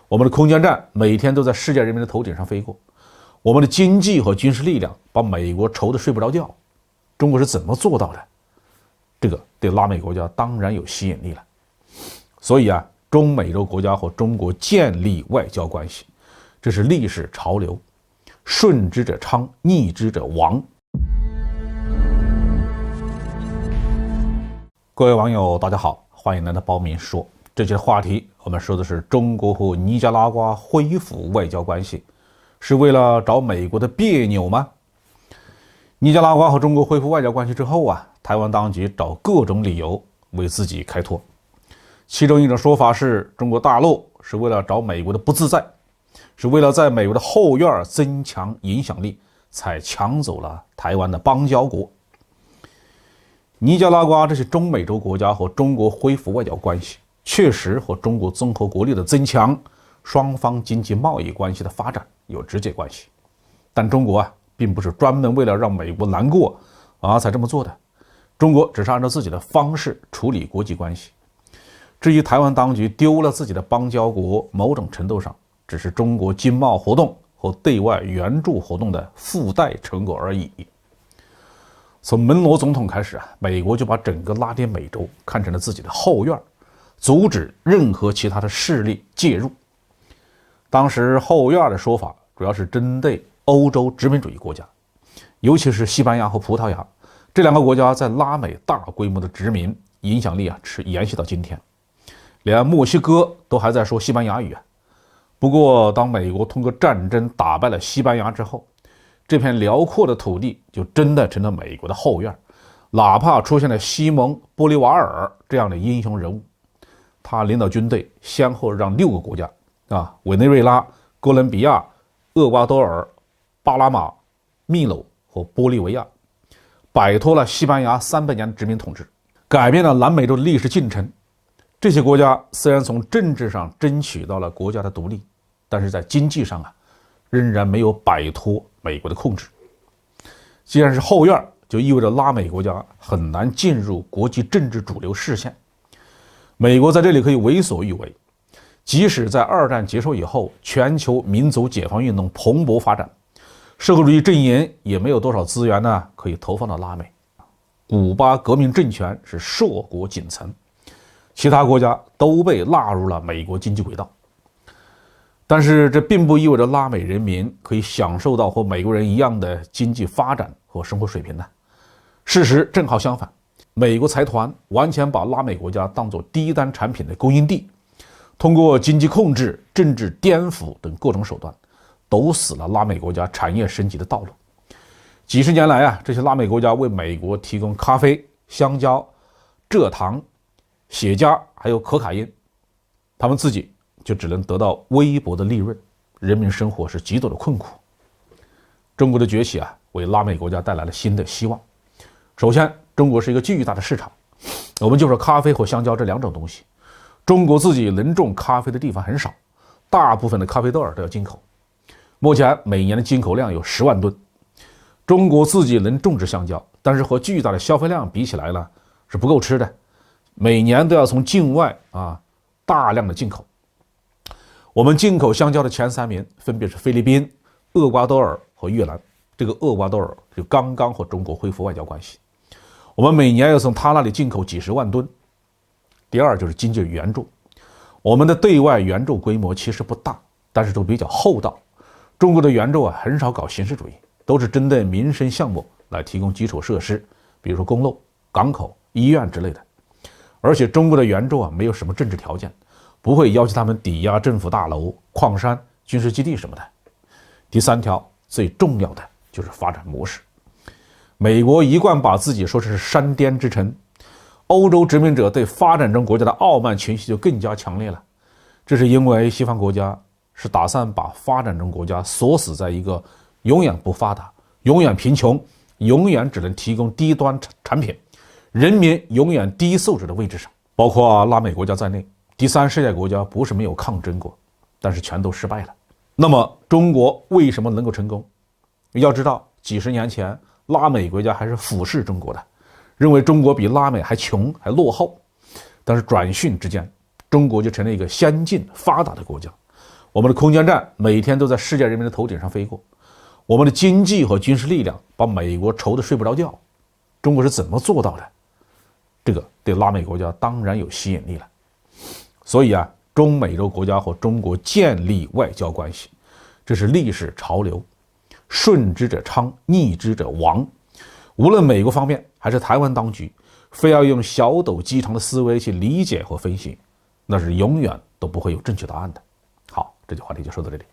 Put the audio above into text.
我们的空间站每天都在世界人民的头顶上飞过，我们的经济和军事力量把美国愁得睡不着觉。中国是怎么做到的？这个对拉美国家当然有吸引力了。所以中美洲国家和中国建立外交关系，这是历史潮流，顺之者昌，逆之者亡。各位网友大家好，欢迎来到包明说。这期的话题我们说的是中国和尼加拉瓜恢复外交关系，是为了找美国的别扭吗？尼加拉瓜和中国恢复外交关系之后台湾当局找各种理由为自己开脱。其中一种说法是，中国大陆是为了找美国的不自在，是为了在美国的后院增强影响力，才抢走了台湾的邦交国。尼加拉瓜这些中美洲国家和中国恢复外交关系，确实和中国综合国力的增强、双方经济贸易关系的发展有直接关系。但中国并不是专门为了让美国难过才这么做的，中国只是按照自己的方式处理国际关系。至于台湾当局丢了自己的邦交国，某种程度上只是中国经贸活动和对外援助活动的附带成果而已。从门罗总统开始美国就把整个拉丁美洲看成了自己的后院，阻止任何其他的势力介入。当时后院的说法主要是针对欧洲殖民主义国家，尤其是西班牙和葡萄牙，这两个国家在拉美大规模的殖民影响力是延续到今天，连墨西哥都还在说西班牙语不过当美国通过战争打败了西班牙之后，这片辽阔的土地就真的成了美国的后院，哪怕出现了西蒙·玻利瓦尔这样的英雄人物，他领导军队先后让6个国家委内瑞拉、哥伦比亚、厄瓜多尔、巴拿马、秘鲁和玻利维亚摆脱了西班牙300年的殖民统治，改变了南美洲的历史进程。这些国家虽然从政治上争取到了国家的独立，但是在经济上仍然没有摆脱美国的控制。既然是后院，就意味着拉美国家很难进入国际政治主流视线，美国在这里可以为所欲为。即使在2战结束以后，全球民族解放运动蓬勃发展，社会主义阵营也没有多少资源可以投放到拉美。古巴革命政权是硕果仅存，其他国家都被纳入了美国经济轨道。但是这并不意味着拉美人民可以享受到和美国人一样的经济发展和生活水平事实正好相反，美国财团完全把拉美国家当作低端产品的供应地，通过经济控制、政治颠覆等各种手段，堵死了拉美国家产业升级的道路。几十年来这些拉美国家为美国提供咖啡、香蕉、蔗糖、雪茄还有可卡因，他们自己就只能得到微薄的利润，人民生活是极度的困苦。中国的崛起为拉美国家带来了新的希望。首先，中国是一个巨大的市场，我们就说咖啡和香蕉这2种东西，中国自己能种咖啡的地方很少，大部分的咖啡豆都要进口，目前每年的进口量有10万吨。中国自己能种植香蕉，但是和巨大的消费量比起来是不够吃的，每年都要从境外大量的进口。我们进口香蕉的前3名分别是菲律宾、厄瓜多尔和越南。这个厄瓜多尔就刚刚和中国恢复外交关系，我们每年要从他那里进口几十万吨。第二就是经济援助，我们的对外援助规模其实不大，但是都比较厚道。中国的援助很少搞形式主义，都是针对民生项目来提供基础设施，比如说公路、港口、医院之类的。而且中国的援助没有什么政治条件，不会要求他们抵押政府大楼、矿山、军事基地什么的。第3条最重要的就是发展模式。美国一贯把自己说是山巅之城，欧洲殖民者对发展中国家的傲慢情绪就更加强烈了。这是因为西方国家是打算把发展中国家锁死在一个永远不发达、永远贫穷、永远只能提供低端产品、人民永远低素质的位置上。包括拉美国家在内，第3世界国家不是没有抗争过，但是全都失败了。那么中国为什么能够成功？要知道几十年前拉美国家还是俯视中国的，认为中国比拉美还穷还落后。但是转瞬之间，中国就成了一个先进发达的国家，我们的空间站每天都在世界人民的头顶上飞过，我们的经济和军事力量把美国愁得睡不着觉。中国是怎么做到的？这个对拉美国家当然有吸引力了。所以啊，中美洲国家和中国建立外交关系，这是历史潮流，顺之者昌，逆之者亡。无论美国方面还是台湾当局，非要用小斗鸡肠的思维去理解和分析，那是永远都不会有正确答案的。好，这句话题就说到这里。